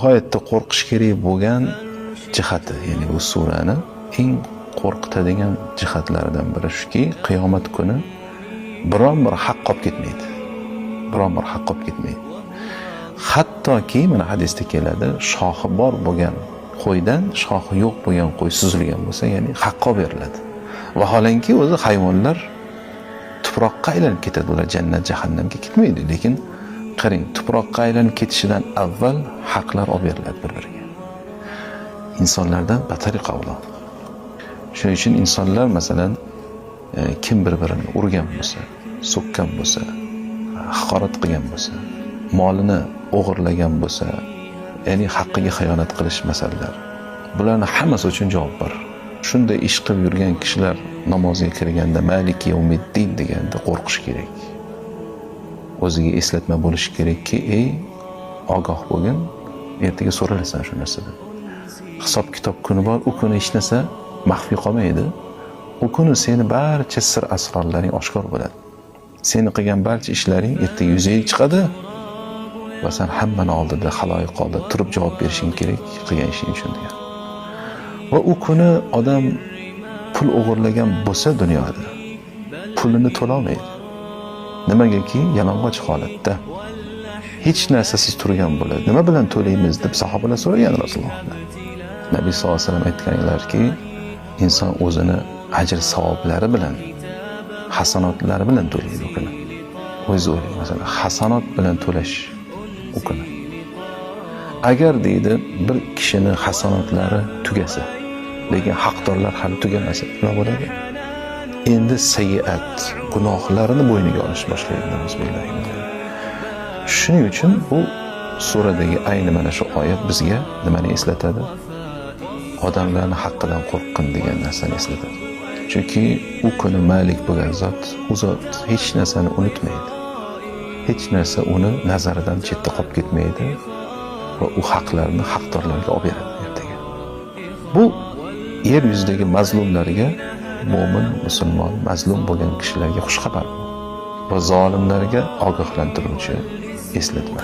G'oyatda qo'rqish kerak bo'lgan jihati, ya'ni bu surani eng qo'rqitadigan jihatlaridan biri shuki, qiyomat kuni biron bir haq qolib ketmaydi. Biron bir haq qolib ketmaydi. Hattoki mana hadisda keladi, shoxi bor bo'lgan qo'ydan shoxi yo'q bo'lgan qo'y suzilgan bo'lsa, ya'ni haqqa beriladi. Vaholanki o'zi hayvonlar tuproqqa aylanib ketadi, ular jannat jahannamga ketmaydi, lekin qarang, tuproqqa aylanib ketishidan avval haqlar olib beriladi bir-biriga. İnsanlardan batari qavlo. Shuning uchun insonlar masalan kim bir-birini urgan bo'lsa, so'kkan bo'lsa, haqorat qilgan bo'lsa, molini o'g'irlagan bo'lsa, ya'ni haqqiga xiyonat qilish masalalari. Bularning hammasi uchun javob bor. Shunday ish qilib yurgan kishilar namozga kirganda Maliki yawmiddin deganda qo'rqish kerak. O'ziga eslatma bo'lishi kerakki, ey ogoh bo'lgin, ertaga so'ralasan shu narsadan. Hisob kitob kuni bor, u kuni hech narsa maxfiy qolmaydi. U kuni seni barcha sir asrorlaring oshkor bo'ladi. Seni qilgan barcha ishlaring ertaga yuzaga chiqadi va sen hammani oldida, xaloyiq oldida turib javob berishing kerak qilgan ishing uchun degan. Va u kuni odam pul o'g'irlagan bo'lsa dunyoda pulini to'la olmaydi. Nimagaki yalang'och holatda hech narsasiz turgan bo'ladi. Nima bilan to'laymiz deb sahobalar so'ragan Rasulullohdan. Nabiy sollallohu alayhi vasallam aytganlarki, inson o'zini ajr savoblari bilan, hasanotlari bilan to'laydi u kuni. O'zi o'ylang, masalan, hasanot bilan to'lash u kuni. Agar deydi bir kishini hasanotlari tugasa, lekin haqdorlar hali tugamasa, nima bo'ladi? Endi sayyiat, gunohlarini bo'yniga olish boshlaydi. Shuning uchun bu suradagi ayni mana shu oyat bizga nimani eslatadi? Odamlarning haqqidan qo'rqqin degan narsani eslatadi. Chunki u kuni Malik bo'lgan zot, u zot hech narsani unutmaydi. Hech narsa uni nazaridan chetda qolib ketmaydi va u haqlarni haqdorlarga olib beradi ertaga. Bu yer yuzidagi mazlumlarga, mo'min, musulmon, mazlum bo'lgan kishilarga xushxabar va zolimlarga ogohlantiruvchi eslatma.